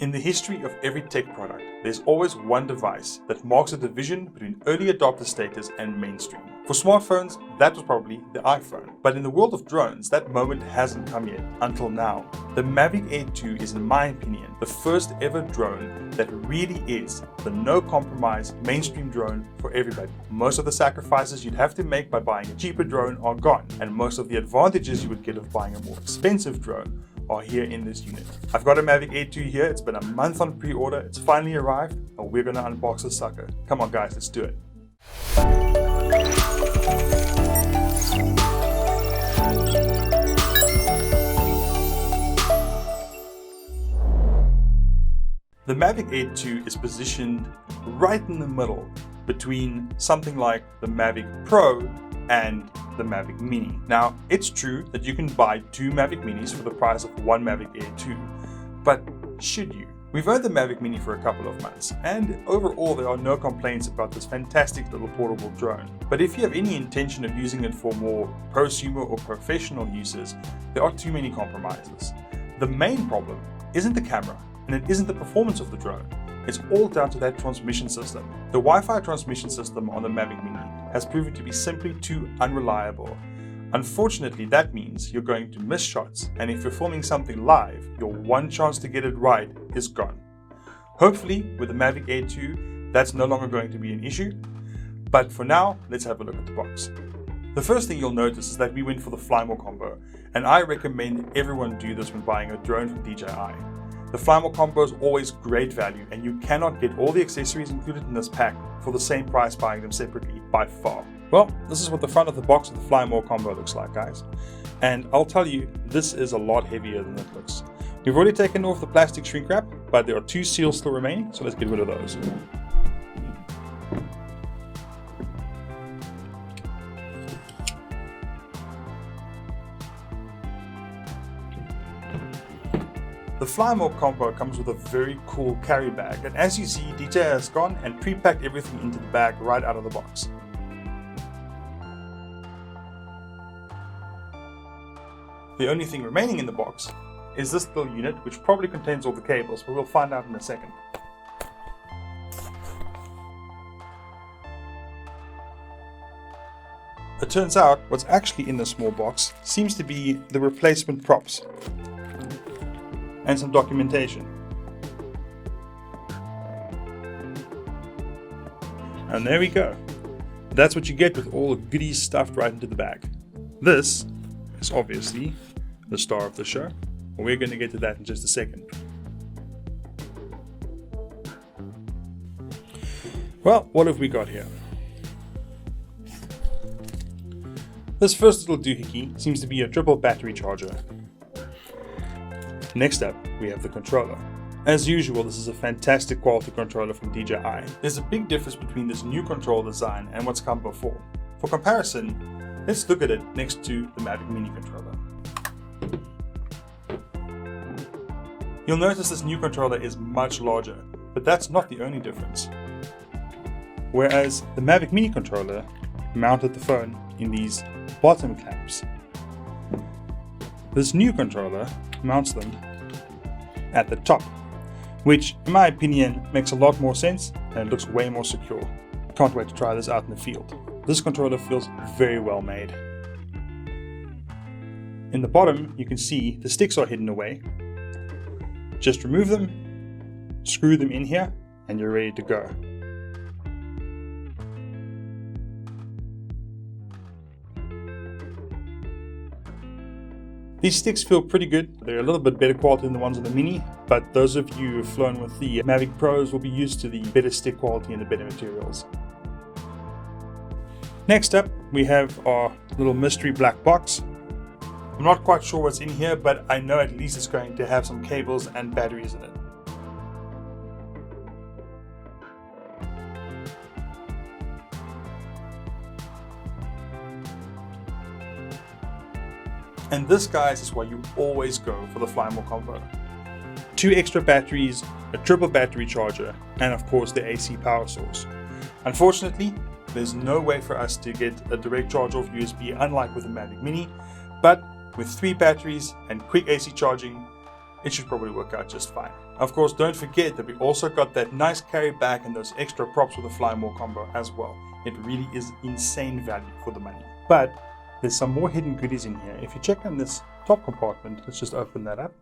In the history of every tech product, there's always one device that marks a division between early adopter status and mainstream. For smartphones, that was probably the iPhone. But in the world of drones, that moment hasn't come yet, until now. The Mavic Air 2 is, in my opinion, the first ever drone that really is the no-compromise mainstream drone for everybody. Most of the sacrifices you'd have to make by buying a cheaper drone are gone, and most of the advantages you would get of buying a more expensive drone are here in this unit. I've got a Mavic Air 2 here. It's been a month on pre-order. It's finally arrived, and we're gonna unbox this sucker. Come on guys, let's do it. The Mavic Air 2 is positioned right in the middle between something like the Mavic Pro and the Mavic Mini. Now, it's true that you can buy two Mavic Minis for the price of one Mavic Air 2, but should you? We've owned the Mavic Mini for a couple of months, and overall there are no complaints about this fantastic little portable drone. But if you have any intention of using it for more prosumer or professional uses, there are too many compromises. The main problem isn't the camera, and it isn't the performance of the drone. It's all down to that transmission system. The Wi-Fi transmission system on the Mavic Mini has proven to be simply too unreliable. Unfortunately, that means you're going to miss shots, and if you're filming something live, your one chance to get it right is gone. Hopefully, with the Mavic Air 2, that's no longer going to be an issue. But for now, let's have a look at the box. The first thing you'll notice is that we went for the Fly More combo, and I recommend everyone do this when buying a drone from DJI. The Fly More combo is always great value, and you cannot get all the accessories included in this pack for the same price buying them separately by far. Well, this is what the front of the box of the Fly More combo looks like, guys. And I'll tell you, this is a lot heavier than it looks. We've already taken off the plastic shrink wrap, but there are two seals still remaining, so let's get rid of those. The Fly More combo comes with a very cool carry bag, and as you see, DJI has gone and pre-packed everything into the bag right out of the box. The only thing remaining in the box is this little unit, which probably contains all the cables, but we'll find out in a second. It turns out what's actually in this small box seems to be the replacement props and some documentation. And there we go. That's what you get with all the goodies stuffed right into the bag. This is obviously the star of the show. We're going to get to that in just a second. Well, what have we got here? This first little doohickey seems to be a triple battery charger. Next up, we have the controller. As usual, this is a fantastic quality controller from DJI. There's a big difference between this new control design and what's come before. For comparison, let's look at it next to the Mavic Mini controller. You'll notice this new controller is much larger, but that's not the only difference. Whereas the Mavic Mini controller mounted the phone in these bottom clamps, this new controller mounts them at the top, which in my opinion makes a lot more sense and it looks way more secure. Can't wait to try this out in the field. This controller feels very well made. In the bottom you can see the sticks are hidden away. Just remove them, screw them in here, and you're ready to go. These sticks feel pretty good. They're a little bit better quality than the ones on the Mini, but those of you who've flown with the Mavic Pros will be used to the better stick quality and the better materials. Next up, we have our little mystery black box. I'm not quite sure what's in here, but I know at least it's going to have some cables and batteries in it. And this, guys, is why you always go for the Fly More combo. 2 extra batteries, a triple battery charger, and of course the AC power source. Unfortunately, there's no way for us to get a direct charge off USB unlike with the Mavic Mini, but with 3 batteries and quick AC charging, it should probably work out just fine. Of course, don't forget that we also got that nice carry bag and those extra props with the Fly More combo as well. It really is insane value for the money. But there's some more hidden goodies in here. If you check on this top compartment, let's just open that up.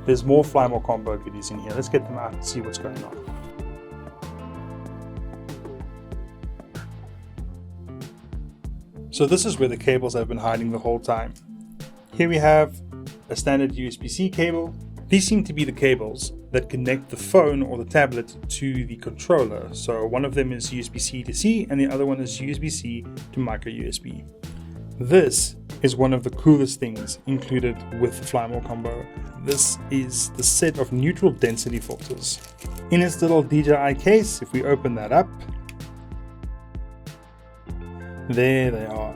There's more Fly More combo goodies in here. Let's get them out and see what's going on. So this is where the cables have been hiding the whole time. Here we have a standard USB-C cable. These seem to be the cables that connect the phone or the tablet to the controller. So one of them is USB-C to C and the other one is USB-C to micro USB. This is one of the coolest things included with the Fly More combo. This is the set of neutral density filters. In its little DJI case, if we open that up, there they are.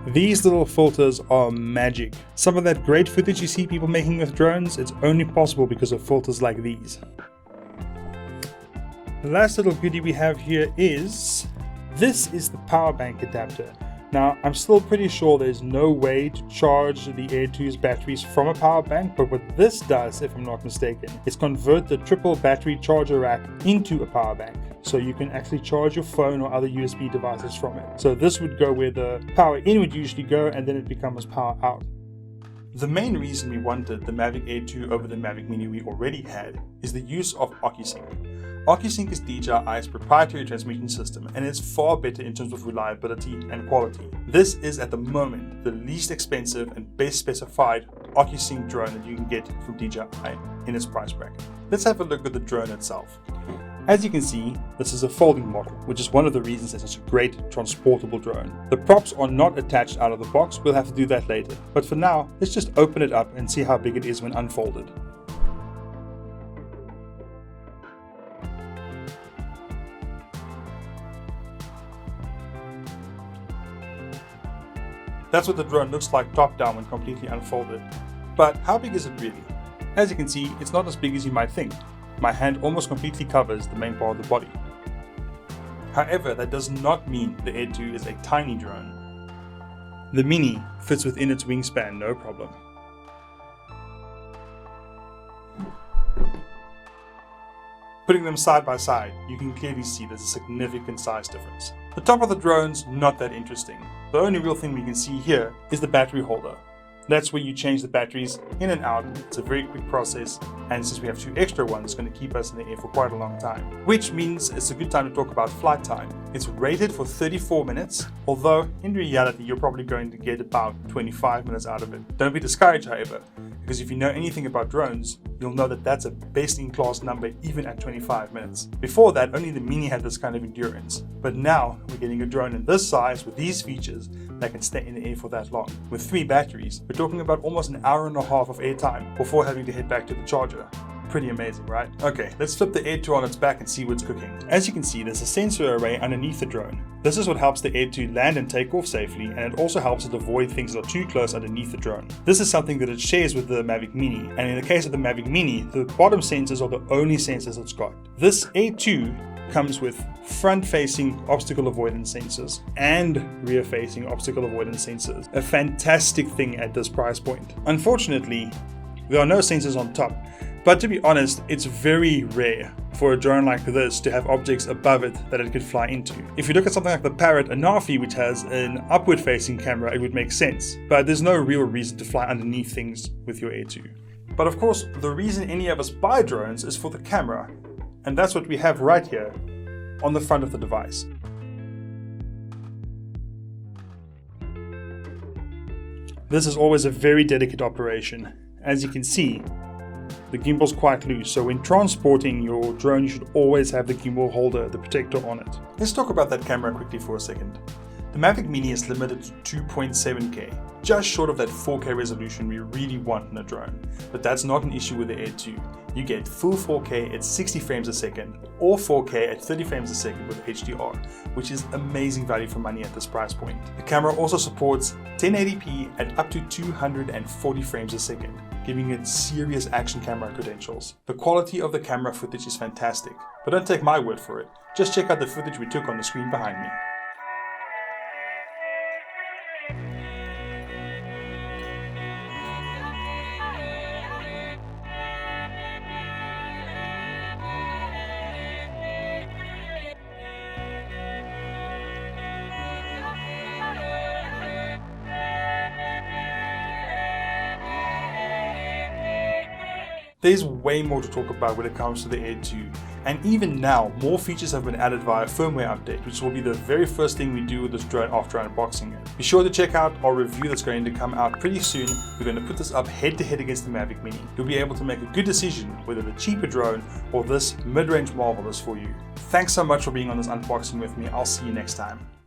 These little filters are magic. Some of that great footage you see people making with drones, it's only possible because of filters like these. The last little goodie we have here is, this is the power bank adapter. Now, I'm still pretty sure there's no way to charge the Air 2's batteries from a power bank, but what this does, if I'm not mistaken, is convert the triple battery charger rack into a power bank. So you can actually charge your phone or other USB devices from it. So this would go where the power in would usually go, and then it becomes power out. The main reason we wanted the Mavic Air 2 over the Mavic Mini we already had is the use of AKIC. AKIC is DJI's proprietary transmission system, and it's far better in terms of reliability and quality. This is at the moment the least expensive and best specified AKIC drone that you can get from DJI in its price bracket. Let's have a look at the drone itself. As you can see, this is a folding model, which is one of the reasons it's such a great transportable drone. The props are not attached out of the box, we'll have to do that later. But for now, let's just open it up and see how big it is when unfolded. That's what the drone looks like top down when completely unfolded. But how big is it really? As you can see, it's not as big as you might think. My hand almost completely covers the main part of the body. However, that does not mean the Air 2 is a tiny drone. The Mini fits within its wingspan, no problem. Putting them side by side, you can clearly see there's a significant size difference. The top of the drone's not that interesting. The only real thing we can see here is the battery holder. That's where you change the batteries in and out. It's a very quick process, and since we have 2 extra ones, it's going to keep us in the air for quite a long time. Which means it's a good time to talk about flight time. It's rated for 34 minutes, although in reality you're probably going to get about 25 minutes out of it. Don't be discouraged, however, because if you know anything about drones, you'll know that that's a best-in-class number even at 25 minutes. Before that, only the Mini had this kind of endurance, but now we're getting a drone in this size with these features that can stay in the air for that long. With 3 batteries, we're talking about almost an hour and a half of airtime before having to head back to the charger. Pretty amazing, right? Okay, let's flip the Air 2 on its back and see what's cooking. As you can see, there's a sensor array underneath the drone. This is what helps the Air 2 land and take off safely, and it also helps it avoid things that are too close underneath the drone. This is something that it shares with the Mavic Mini, and in the case of the Mavic Mini, the bottom sensors are the only sensors it's got. This Air 2 comes with front-facing obstacle avoidance sensors and rear-facing obstacle avoidance sensors. A fantastic thing at this price point. Unfortunately, there are no sensors on top, but to be honest, it's very rare for a drone like this to have objects above it that it could fly into. If you look at something like the Parrot Anafi, which has an upward-facing camera, it would make sense, but there's no real reason to fly underneath things with your Air 2. But of course, the reason any of us buy drones is for the camera, and that's what we have right here on the front of the device. This is always a very delicate operation. As you can see, the gimbal's quite loose, so when transporting your drone, you should always have the gimbal holder, the protector on it. Let's talk about that camera quickly for a second. The Mavic Mini is limited to 2.7K, just short of that 4K resolution we really want in a drone. But that's not an issue with the Air 2. You get full 4K at 60 frames a second, or 4K at 30 frames a second with HDR, which is amazing value for money at this price point. The camera also supports 1080p at up to 240 frames a second, giving it serious action camera credentials. The quality of the camera footage is fantastic, but don't take my word for it. Just check out the footage we took on the screen behind me. There's way more to talk about when it comes to the Air 2, and even now, more features have been added via firmware update, which will be the very first thing we do with this drone after unboxing it. Be sure to check out our review that's going to come out pretty soon. We're going to put this up head to head against the Mavic Mini. You'll be able to make a good decision whether the cheaper drone or this mid-range marvel is for you. Thanks so much for being on this unboxing with me. I'll see you next time.